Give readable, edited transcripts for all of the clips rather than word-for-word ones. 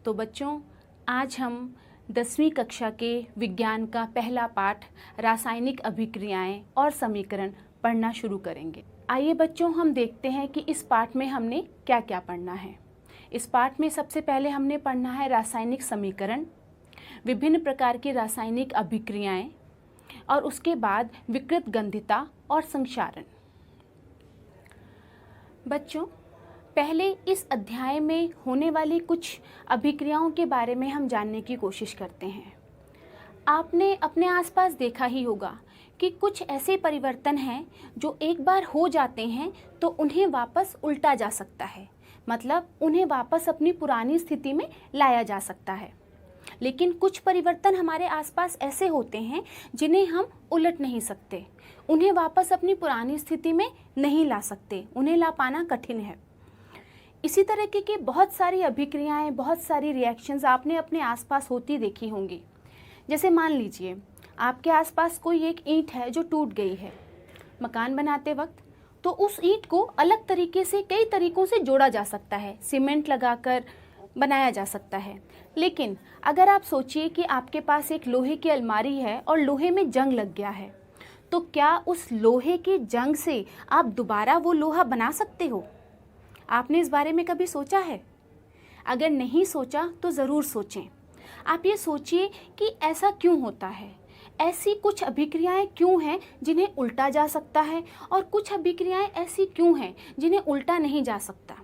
तो बच्चों, आज हम 10वीं कक्षा के विज्ञान का पहला पाठ रासायनिक अभिक्रियाएं और समीकरण पढ़ना शुरू करेंगे। आइए बच्चों, हम देखते हैं कि इस पाठ में हमने क्या क्या पढ़ना है। इस पाठ में सबसे पहले हमने पढ़ना है रासायनिक समीकरण, विभिन्न प्रकार की रासायनिक अभिक्रियाएं और उसके बाद विकृत गंधिता और संक्षारण। बच्चों, पहले इस अध्याय में होने वाली कुछ अभिक्रियाओं के बारे में हम जानने की कोशिश करते हैं। आपने अपने आसपास देखा ही होगा कि कुछ ऐसे परिवर्तन हैं जो एक बार हो जाते हैं तो उन्हें वापस उल्टा जा सकता है, मतलब उन्हें वापस अपनी पुरानी स्थिति में लाया जा सकता है। लेकिन कुछ परिवर्तन हमारे आसपास ऐसे होते हैं जिन्हें हम उलट नहीं सकते, उन्हें वापस अपनी पुरानी स्थिति में नहीं ला सकते, उन्हें ला पाना कठिन है। इसी तरीके की बहुत सारी अभिक्रियाएं, बहुत सारी रिएक्शंस आपने अपने आसपास होती देखी होंगी। जैसे मान लीजिए आपके आसपास कोई एक ईंट है जो टूट गई है मकान बनाते वक्त, तो उस ईंट को अलग तरीके से कई तरीकों से जोड़ा जा सकता है, सीमेंट लगाकर बनाया जा सकता है। लेकिन अगर आप सोचिए कि आपके पास एक लोहे की अलमारी है और लोहे में जंग लग गया है, तो क्या उस लोहे के जंग से आप दोबारा वो लोहा बना सकते हो? आपने इस बारे में कभी सोचा है? अगर नहीं सोचा तो ज़रूर सोचें। आप ये सोचिए कि ऐसा क्यों होता है, ऐसी कुछ अभिक्रियाएं क्यों हैं जिन्हें उल्टा जा सकता है और कुछ अभिक्रियाएं ऐसी क्यों हैं जिन्हें उल्टा नहीं जा सकता।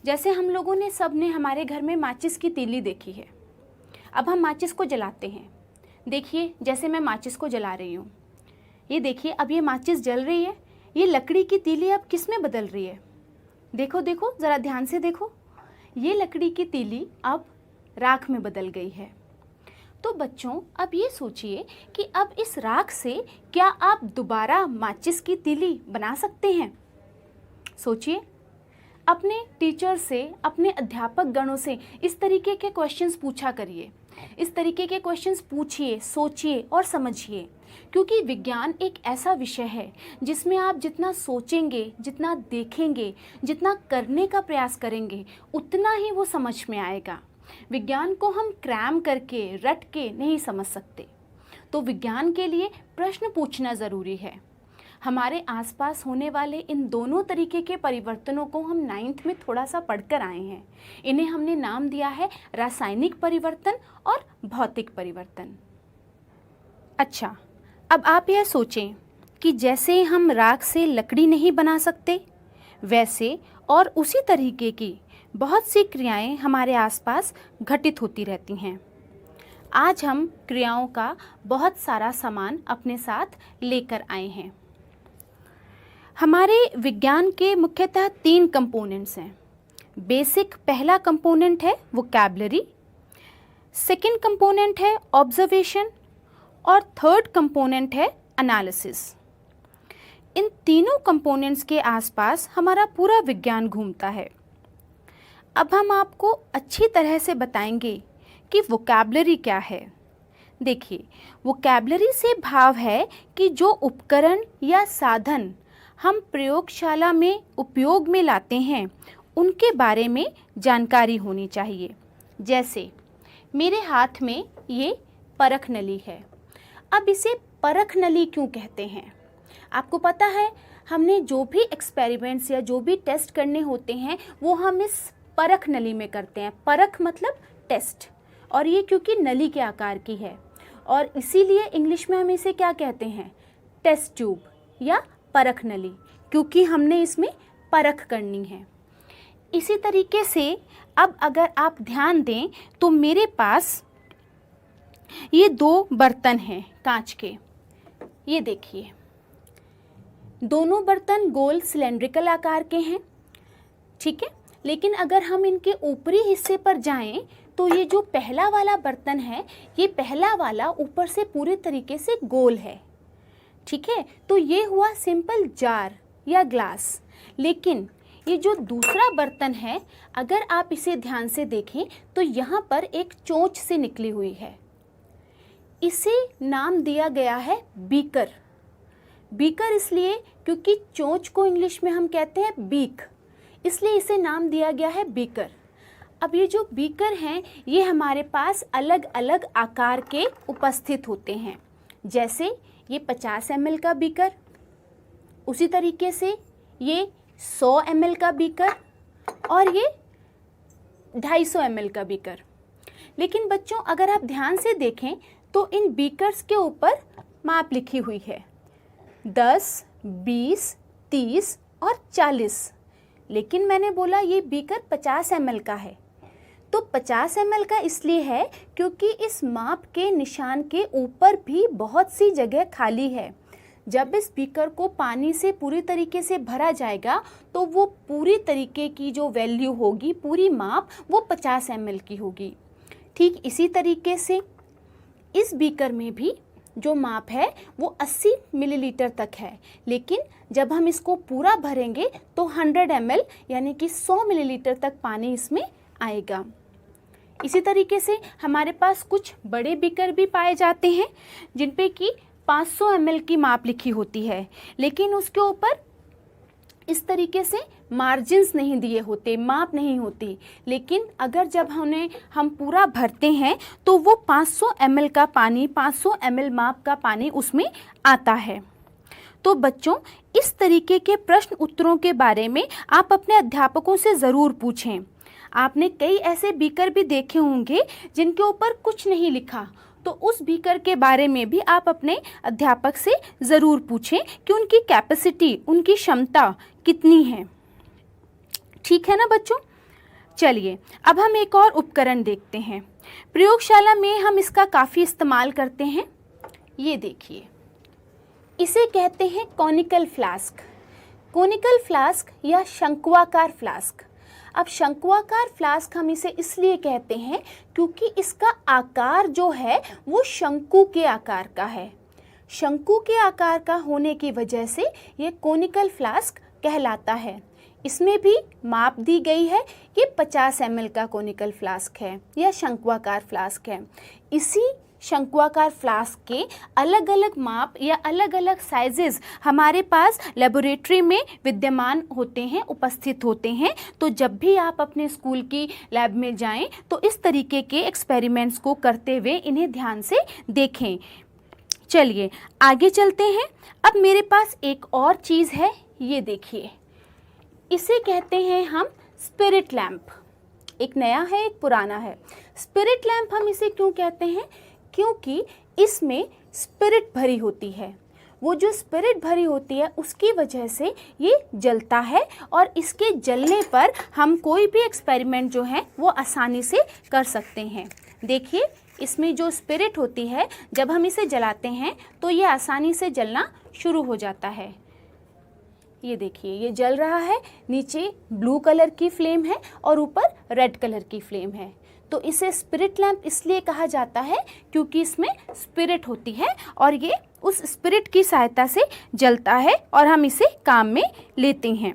जैसे हम लोगों ने सब ने हमारे घर में माचिस की तीली देखी है। अब हम माचिस को जलाते हैं। देखिए, जैसे मैं माचिस को जला रही हूँ, ये देखिए, अब ये माचिस जल रही है, ये लकड़ी की तीली अब किस में बदल रही है? देखो देखो, ज़रा ध्यान से देखो, ये लकड़ी की तीली अब राख में बदल गई है। तो बच्चों, अब ये सोचिए कि अब इस राख से क्या आप दोबारा माचिस की तीली बना सकते हैं? सोचिए, अपने टीचर से, अपने अध्यापक गणों से इस तरीके के क्वेश्चंस पूछा करिए, इस तरीके के क्वेश्चंस पूछिए, सोचिए और समझिए। क्योंकि विज्ञान एक ऐसा विषय है जिसमें आप जितना सोचेंगे, जितना देखेंगे, जितना करने का प्रयास करेंगे, उतना ही वो समझ में आएगा। विज्ञान को हम क्रैम करके, रट के नहीं समझ सकते। तो विज्ञान के लिए प्रश्न पूछना ज़रूरी है। हमारे आसपास होने वाले इन दोनों तरीके के परिवर्तनों को हम 9th में थोड़ा सा पढ़कर आए हैं। इन्हें हमने नाम दिया है रासायनिक परिवर्तन और भौतिक परिवर्तन। अच्छा, अब आप यह सोचें कि जैसे हम राख से लकड़ी नहीं बना सकते, वैसे और उसी तरीके की बहुत सी क्रियाएं हमारे आसपास घटित होती रहती हैं। आज हम क्रियाओं का बहुत सारा सामान अपने साथ लेकर आए हैं। हमारे विज्ञान के मुख्यतः 3 कंपोनेंट्स हैं। बेसिक पहला कंपोनेंट है वोकैबुलरी, सेकंड कंपोनेंट है ऑब्जर्वेशन और थर्ड कंपोनेंट है एनालिसिस। इन तीनों कंपोनेंट्स के आसपास हमारा पूरा विज्ञान घूमता है। अब हम आपको अच्छी तरह से बताएंगे कि वोकैबुलरी क्या है। देखिए, वोकैबुलरी से भाव है कि जो उपकरण या साधन हम प्रयोगशाला में उपयोग में लाते हैं उनके बारे में जानकारी होनी चाहिए। जैसे मेरे हाथ में ये परख नली है। अब इसे परख नली क्यों कहते हैं? आपको पता है, हमने जो भी एक्सपेरिमेंट्स या जो भी टेस्ट करने होते हैं वो हम इस परख नली में करते हैं। परख मतलब टेस्ट, और ये क्योंकि नली के आकार की है और इसीलिए इंग्लिश में हम इसे क्या कहते हैं? टेस्ट ट्यूब या परख नली, क्योंकि हमने इसमें परख करनी है। इसी तरीके से अब अगर आप ध्यान दें तो मेरे पास ये 2 बर्तन हैं कांच के। ये देखिए, दोनों बर्तन गोल सिलेंड्रिकल आकार के हैं, ठीक है। लेकिन अगर हम इनके ऊपरी हिस्से पर जाएं तो ये जो पहला वाला बर्तन है, ये पहला वाला ऊपर से पूरे तरीके से गोल है, ठीक है। तो ये हुआ सिंपल जार या ग्लास। लेकिन ये जो दूसरा बर्तन है, अगर आप इसे ध्यान से देखें तो यहाँ पर एक चोंच से निकली हुई है। इसे नाम दिया गया है बीकर। बीकर इसलिए क्योंकि चोंच को इंग्लिश में हम कहते हैं बीक, इसलिए इसे नाम दिया गया है बीकर। अब ये जो बीकर हैं ये हमारे पास अलग अलग आकार के उपस्थित होते हैं। जैसे ये 50 ml का बीकर, उसी तरीके से ये 100 ml का बीकर और ये 250 ml का बीकर। लेकिन बच्चों अगर आप ध्यान से देखें तो इन बीकर्स के ऊपर माप लिखी हुई है 10, 20, 30 और 40। लेकिन मैंने बोला ये बीकर 50 ml का है। तो 50 ml का इसलिए है क्योंकि इस माप के निशान के ऊपर भी बहुत सी जगह खाली है। जब इस बीकर को पानी से पूरी तरीके से भरा जाएगा तो वो पूरी तरीके की जो वैल्यू होगी, पूरी माप वो 50 ml की होगी। ठीक इसी तरीके से इस बीकर में भी जो माप है वो 80 मिलीलीटर तक है, लेकिन जब हम इसको पूरा भरेंगे तो 100 ml यानी कि 100 मिलीलीटर तक पानी इसमें आएगा। इसी तरीके से हमारे पास कुछ बड़े बीकर भी पाए जाते हैं जिन पे कि 500 ml की माप लिखी होती है, लेकिन उसके ऊपर इस तरीके से मार्जिन्स नहीं दिए होते, माप नहीं होती। लेकिन अगर जब हम पूरा भरते हैं तो वो 500 ml का पानी, 500 ml माप का पानी उसमें आता है। तो बच्चों इस तरीके के प्रश्न उत्तरों के बारे में आप अपने अध्यापकों से ज़रूर पूछें। आपने कई ऐसे बीकर भी देखे होंगे जिनके ऊपर कुछ नहीं लिखा, तो उस बीकर के बारे में भी आप अपने अध्यापक से ज़रूर पूछें कि उनकी कैपेसिटी, उनकी क्षमता कितनी है। ठीक है ना बच्चों? चलिए अब हम एक और उपकरण देखते हैं। प्रयोगशाला में हम इसका काफ़ी इस्तेमाल करते हैं। ये देखिए, इसे कहते हैं कॉनिकल फ्लास्क। कॉनिकल फ्लास्क या शंक्वाकार फ्लास्क। अब शंक्वाकार फ्लास्क हम इसे इसलिए कहते हैं क्योंकि इसका आकार जो है वो शंकु के आकार का है। शंकु के आकार का होने की वजह से ये कॉनिकल फ्लास्क कहलाता है। इसमें भी माप दी गई है, ये 50 ml का कॉनिकल फ्लास्क है या शंक्वाकार फ्लास्क है। इसी शंक्वाकार फ्लास्क के अलग अलग माप या अलग अलग साइजेस हमारे पास लेबोरेटरी में विद्यमान होते हैं, उपस्थित होते हैं। तो जब भी आप अपने स्कूल की लैब में जाएं तो इस तरीके के एक्सपेरिमेंट्स को करते हुए इन्हें ध्यान से देखें। चलिए आगे चलते हैं। अब मेरे पास एक और चीज़ है, ये देखिए, इसे कहते हैं हम स्पिरिट लैंप। एक नया है, एक पुराना है। स्पिरिट लैंप हम इसे क्यों कहते हैं? क्योंकि इसमें स्पिरिट भरी होती है। वो जो स्पिरिट भरी होती है उसकी वजह से ये जलता है और इसके जलने पर हम कोई भी एक्सपेरिमेंट जो है वो आसानी से कर सकते हैं। देखिए, इसमें जो स्पिरिट होती है जब हम इसे जलाते हैं तो ये आसानी से जलना शुरू हो जाता है। ये देखिए, ये जल रहा है। नीचे ब्लू कलर की फ्लेम है और ऊपर रेड कलर की फ्लेम है। तो इसे स्पिरिट लैंप इसलिए कहा जाता है क्योंकि इसमें स्पिरिट होती है और ये उस स्पिरिट की सहायता से जलता है और हम इसे काम में लेते हैं।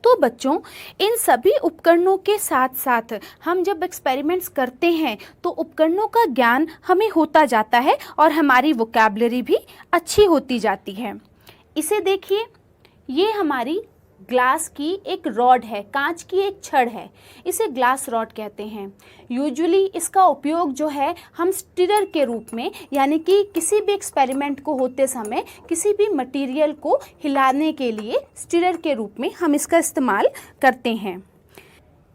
तो बच्चों, इन सभी उपकरणों के साथ साथ हम जब एक्सपेरिमेंट्स करते हैं तो उपकरणों का ज्ञान हमें होता जाता है और हमारी वोकैबुलरी भी अच्छी होती जाती है। इसे देखिए, ये हमारी ग्लास की एक रॉड है, कांच की एक छड़ है। इसे ग्लास रॉड कहते हैं। यूजुअली इसका उपयोग जो है हम स्टिरर के रूप में, यानी कि किसी भी एक्सपेरिमेंट को होते समय किसी भी मटेरियल को हिलाने के लिए स्टिरर के रूप में हम इसका इस्तेमाल करते हैं।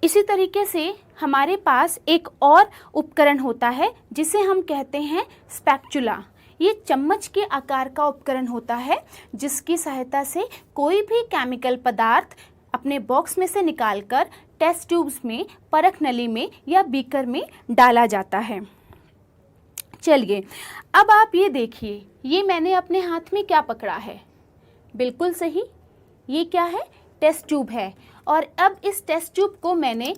इसी तरीके से हमारे पास एक और उपकरण होता है जिसे हम कहते हैं स्पैचुला। ये चम्मच के आकार का उपकरण होता है जिसकी सहायता से कोई भी केमिकल पदार्थ अपने बॉक्स में से निकालकर टेस्ट ट्यूब्स में, परख नली में या बीकर में डाला जाता है। चलिए अब आप ये देखिए, ये मैंने अपने हाथ में क्या पकड़ा है? बिल्कुल सही, ये क्या है? टेस्ट ट्यूब है। और अब इस टेस्ट ट्यूब को मैंने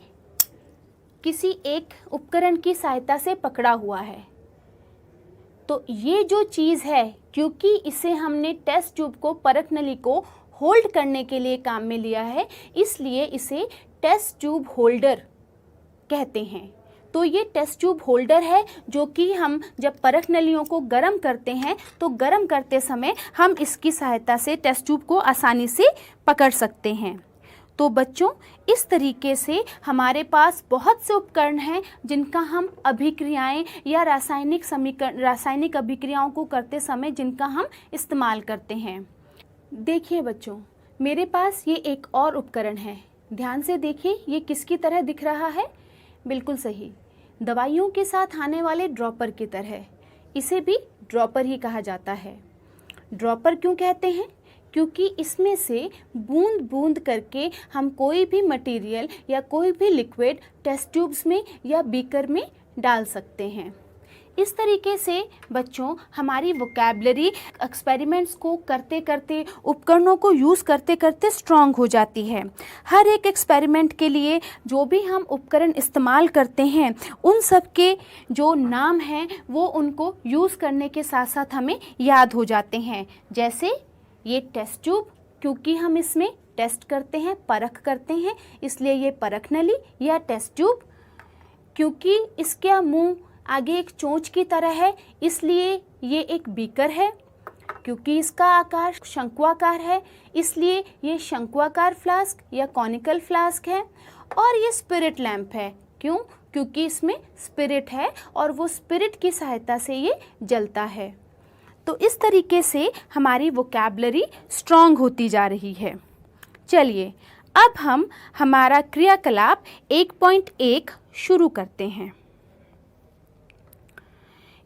किसी एक उपकरण की सहायता से पकड़ा हुआ है। तो ये जो चीज़ है, क्योंकि इसे हमने टेस्ट ट्यूब को, परख नली को होल्ड करने के लिए काम में लिया है, इसलिए इसे टेस्ट ट्यूब होल्डर कहते हैं। तो ये टेस्ट ट्यूब होल्डर है जो कि हम जब परख नलियों को गर्म करते हैं तो गर्म करते समय हम इसकी सहायता से टेस्ट ट्यूब को आसानी से पकड़ सकते हैं। तो बच्चों, इस तरीके से हमारे पास बहुत से उपकरण हैं जिनका हम अभिक्रियाएं या रासायनिक अभिक्रियाओं को करते समय जिनका हम इस्तेमाल करते हैं। देखिए बच्चों, मेरे पास ये एक और उपकरण है। ध्यान से देखिए, ये किसकी तरह दिख रहा है? बिल्कुल सही, दवाइयों के साथ आने वाले ड्रॉपर की तरह। इसे भी ड्रॉपर ही कहा जाता है। ड्रॉपर क्यों कहते हैं? क्योंकि इसमें से बूंद बूंद करके हम कोई भी मटेरियल या कोई भी लिक्विड टेस्ट ट्यूब्स में या बीकर में डाल सकते हैं। इस तरीके से बच्चों, हमारी वोकैबलरी एक्सपेरिमेंट्स को करते करते, उपकरणों को यूज़ करते करते स्ट्रॉन्ग हो जाती है। हर एक एक्सपेरिमेंट के लिए जो भी हम उपकरण इस्तेमाल करते हैं, उन सब के जो नाम हैं वो उनको यूज़ करने के साथ साथ हमें याद हो जाते हैं। जैसे ये टेस्ट ट्यूब, क्योंकि हम इसमें टेस्ट करते हैं, परख करते हैं, इसलिए ये परख नली या टेस्ट ट्यूब। क्योंकि इसका मुंह आगे एक चोंच की तरह है, इसलिए ये एक बीकर है। क्योंकि इसका आकार शंक्वाकार है, इसलिए ये शंक्वाकार फ्लास्क या कॉनिकल फ्लास्क है। और ये स्पिरिट लैंप है। क्यों? क्योंकि इसमें स्पिरिट है और वो स्पिरिट की सहायता से ये जलता है। तो इस तरीके से हमारी वोकैबलरी स्ट्रॉन्ग होती जा रही है। चलिए, अब हम हमारा क्रियाकलाप 1.1 शुरू करते हैं।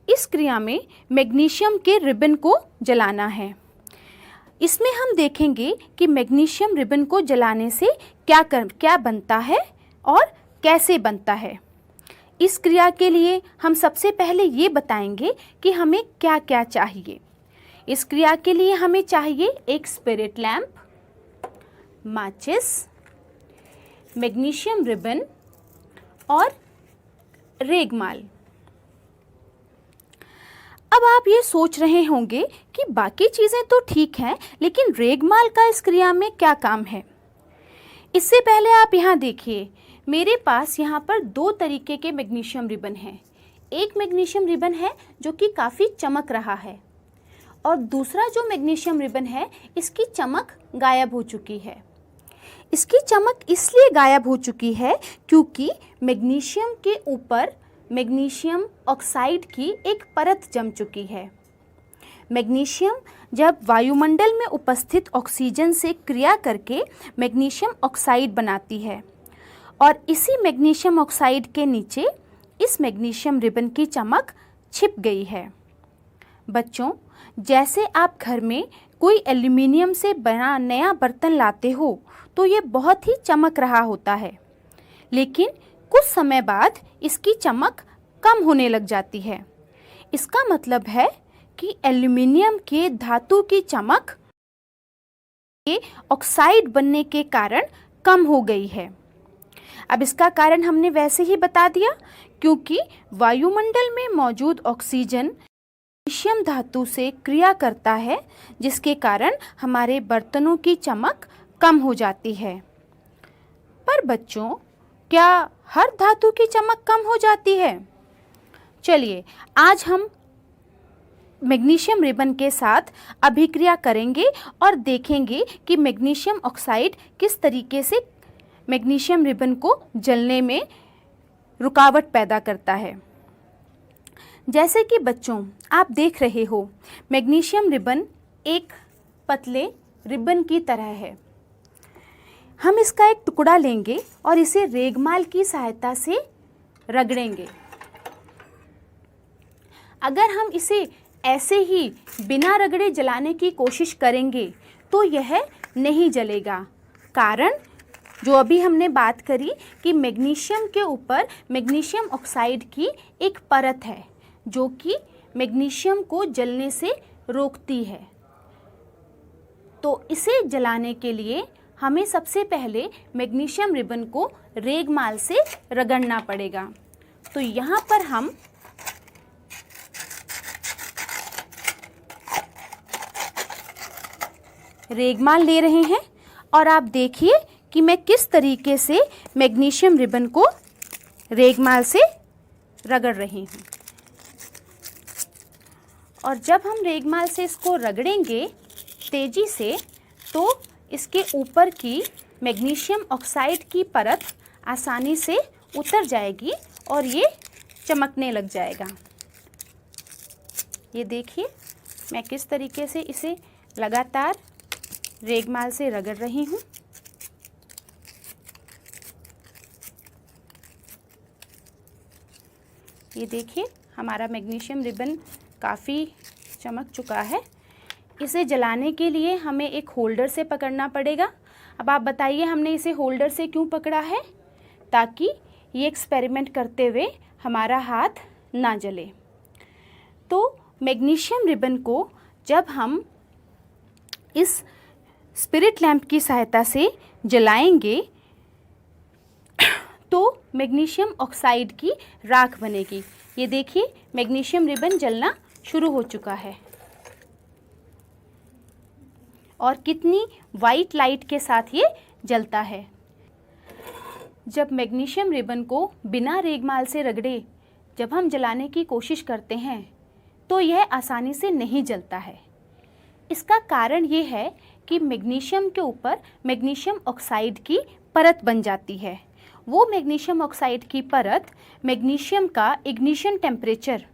इस क्रिया में मैग्नीशियम के रिबन को जलाना है। इसमें हम देखेंगे कि मैग्नीशियम रिबन को जलाने से क्या बनता है और कैसे बनता है। इस क्रिया के लिए हम सबसे पहले ये बताएंगे कि हमें क्या क्या चाहिए। इस क्रिया के लिए हमें चाहिए एक स्पिरिट लैंप, माचिस, मैग्नीशियम रिबन और रेगमाल। अब आप ये सोच रहे होंगे कि बाकी चीज़ें तो ठीक हैं, लेकिन रेगमाल का इस क्रिया में क्या काम है। इससे पहले आप यहाँ देखिए, मेरे पास यहाँ पर दो तरीके के मैग्नीशियम रिबन हैं। एक मैग्नीशियम रिबन है जो कि काफ़ी चमक रहा है, और दूसरा जो मैग्नीशियम रिबन है, इसकी चमक गायब हो चुकी है। इसकी चमक इसलिए गायब हो चुकी है क्योंकि मैग्नीशियम के ऊपर मैग्नीशियम ऑक्साइड की एक परत जम चुकी है। मैग्नीशियम जब वायुमंडल में उपस्थित ऑक्सीजन से क्रिया करके मैग्नीशियम ऑक्साइड बनाती है, और इसी मैग्नीशियम ऑक्साइड के नीचे इस मैग्नीशियम रिबन की चमक छिप गई है। बच्चों, जैसे आप घर में कोई एल्युमिनियम से बना नया बर्तन लाते हो तो ये बहुत ही चमक रहा होता है, लेकिन कुछ समय बाद इसकी चमक कम होने लग जाती है। इसका मतलब है कि एल्युमिनियम के धातु की चमक के ऑक्साइड बनने के कारण कम हो गई है। अब इसका कारण हमने वैसे ही बता दिया, क्योंकि वायुमंडल में मौजूद ऑक्सीजन मैग्नीशियम धातु से क्रिया करता है, जिसके कारण हमारे बर्तनों की चमक कम हो जाती है। पर बच्चों, क्या हर धातु की चमक कम हो जाती है? चलिए, आज हम मैग्नीशियम रिबन के साथ अभिक्रिया करेंगे और देखेंगे कि मैग्नीशियम ऑक्साइड किस तरीके से मैग्नीशियम रिबन को जलने में रुकावट पैदा करता है। जैसे कि बच्चों, आप देख रहे हो, मैग्नीशियम रिबन एक पतले रिबन की तरह है। हम इसका एक टुकड़ा लेंगे और इसे रेगमाल की सहायता से रगड़ेंगे। अगर हम इसे ऐसे ही बिना रगड़े जलाने की कोशिश करेंगे तो यह नहीं जलेगा। कारण जो अभी हमने बात करी कि मैग्नीशियम के ऊपर मैग्नीशियम ऑक्साइड की एक परत है जो कि मैग्नीशियम को जलने से रोकती है। तो इसे जलाने के लिए हमें सबसे पहले मैग्नीशियम रिबन को रेगमाल से रगड़ना पड़ेगा। तो यहाँ पर हम रेगमाल ले रहे हैं और आप देखिए कि मैं किस तरीके से मैग्नीशियम रिबन को रेगमाल से रगड़ रही हूँ। और जब हम रेगमाल से इसको रगड़ेंगे तेजी से, तो इसके ऊपर की मैग्नीशियम ऑक्साइड की परत आसानी से उतर जाएगी और ये चमकने लग जाएगा। ये देखिए मैं किस तरीके से इसे लगातार रेगमाल से रगड़ रही हूँ। ये देखिए हमारा मैग्नीशियम रिबन काफ़ी चमक चुका है। इसे जलाने के लिए हमें एक होल्डर से पकड़ना पड़ेगा। अब आप बताइए हमने इसे होल्डर से क्यों पकड़ा है? ताकि ये एक्सपेरिमेंट करते हुए हमारा हाथ ना जले। तो मैग्नीशियम रिबन को जब हम इस स्पिरिट लैंप की सहायता से जलाएंगे तो मैग्नीशियम ऑक्साइड की राख बनेगी। ये देखिए मैग्नीशियम रिबन जलना शुरू हो चुका है और कितनी वाइट लाइट के साथ ये जलता है। जब मैग्नीशियम रिबन को बिना रेगमाल से रगड़े जब हम जलाने की कोशिश करते हैं तो यह आसानी से नहीं जलता है। इसका कारण ये है कि मैग्नीशियम के ऊपर मैग्नीशियम ऑक्साइड की परत बन जाती है। वो मैग्नीशियम ऑक्साइड की परत मैग्नीशियम का इग्निशन टेम्परेचर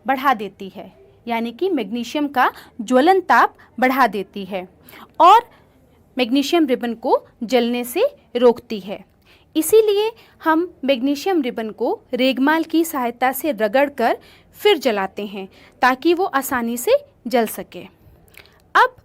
बढ़ा देती है, यानी कि मैग्नीशियम का ज्वलन ताप बढ़ा देती है और मैग्नीशियम रिबन को जलने से रोकती है। इसीलिए हम मैग्नीशियम रिबन को रेगमाल की सहायता से रगड़कर फिर जलाते हैं ताकि वो आसानी से जल सके। अब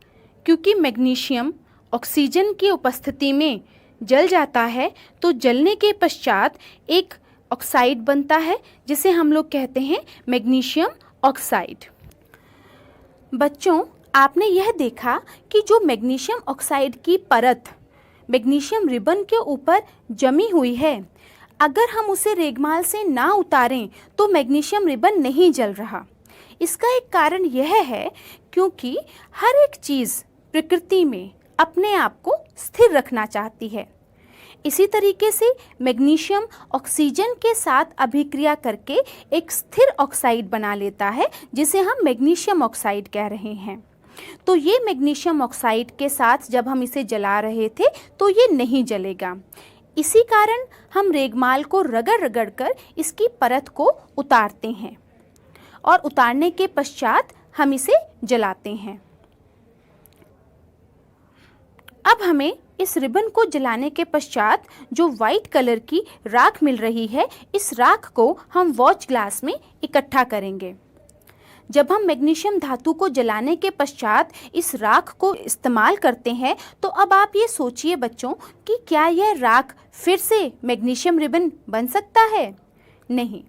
क्योंकि मैग्नीशियम ऑक्सीजन की उपस्थिति में जल जाता है तो जलने के पश्चात एक ऑक्साइड बनता है जिसे हम लोग कहते हैं मैग्नीशियम ऑक्साइड। बच्चों, आपने यह देखा कि जो मैग्नीशियम ऑक्साइड की परत मैग्नीशियम रिबन के ऊपर जमी हुई है, अगर हम उसे रेगमाल से ना उतारें तो मैग्नीशियम रिबन नहीं जल रहा। इसका एक कारण यह है क्योंकि हर एक चीज़ प्रकृति में अपने आप को स्थिर रखना चाहती है। इसी तरीके से मैग्नीशियम ऑक्सीजन के साथ अभिक्रिया करके एक स्थिर ऑक्साइड बना लेता है जिसे हम मैग्नीशियम ऑक्साइड कह रहे हैं। तो ये मैग्नीशियम ऑक्साइड के साथ जब हम इसे जला रहे थे तो ये नहीं जलेगा। इसी कारण हम रेगमाल को रगड़ रगड़ कर इसकी परत को उतारते हैं और उतारने के पश्चात हम इसे जलाते हैं। अब हमें इस रिबन को जलाने के पश्चात जो वाइट कलर की राख मिल रही है, इस राख को हम वॉच ग्लास में इकट्ठा करेंगे। जब हम मैग्नीशियम धातु को जलाने के पश्चात इस राख को इस्तेमाल करते हैं तो अब आप ये सोचिए बच्चों कि क्या यह राख फिर से मैग्नीशियम रिबन बन सकता है? नहीं।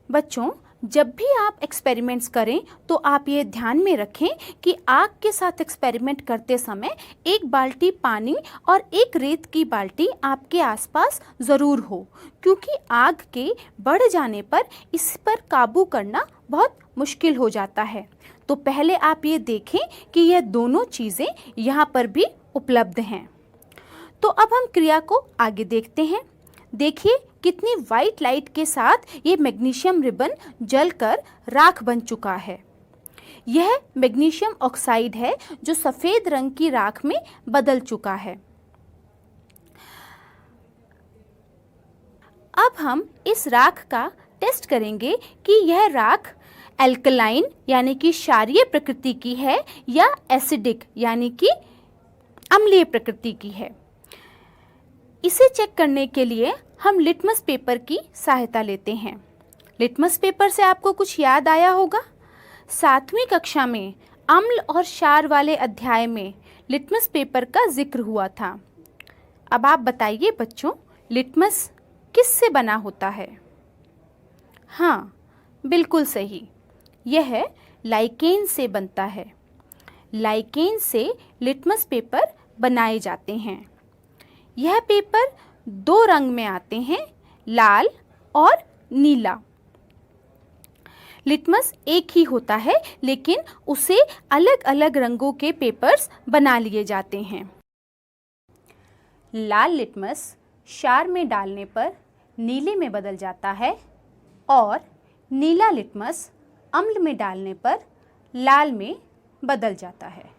बच्चों, जब भी आप एक्सपेरिमेंट्स करें तो आप ये ध्यान में रखें कि आग के साथ एक्सपेरिमेंट करते समय एक बाल्टी पानी और एक रेत की बाल्टी आपके आसपास ज़रूर हो, क्योंकि आग के बढ़ जाने पर इस पर काबू करना बहुत मुश्किल हो जाता है। तो पहले आप ये देखें कि यह दोनों चीज़ें यहाँ पर भी उपलब्ध हैं। तो अब हम क्रिया को आगे देखते हैं। देखिए कितनी वाइट लाइट के साथ ये मैग्नीशियम रिबन जलकर राख बन चुका है। यह मैग्नीशियम ऑक्साइड है जो सफ़ेद रंग की राख में बदल चुका है। अब हम इस राख का टेस्ट करेंगे कि यह राख एल्कलाइन यानी कि क्षारीय प्रकृति की है या एसिडिक यानी कि अम्लीय प्रकृति की है। इसे चेक करने के लिए हम लिटमस पेपर की सहायता लेते हैं। लिटमस पेपर से आपको कुछ याद आया होगा। 7वीं कक्षा में अम्ल और क्षार वाले अध्याय में लिटमस पेपर का जिक्र हुआ था। अब आप बताइए बच्चों, लिटमस किससे बना होता है? हाँ, बिल्कुल सही, यह लाइकेन से बनता है। लाइकेन से लिटमस पेपर बनाए जाते हैं। यह पेपर 2 रंग में आते हैं, लाल और नीला। लिटमस एक ही होता है लेकिन उसे अलग अलग रंगों के पेपर्स बना लिए जाते हैं। लाल लिटमस क्षार में डालने पर नीले में बदल जाता है और नीला लिटमस अम्ल में डालने पर लाल में बदल जाता है।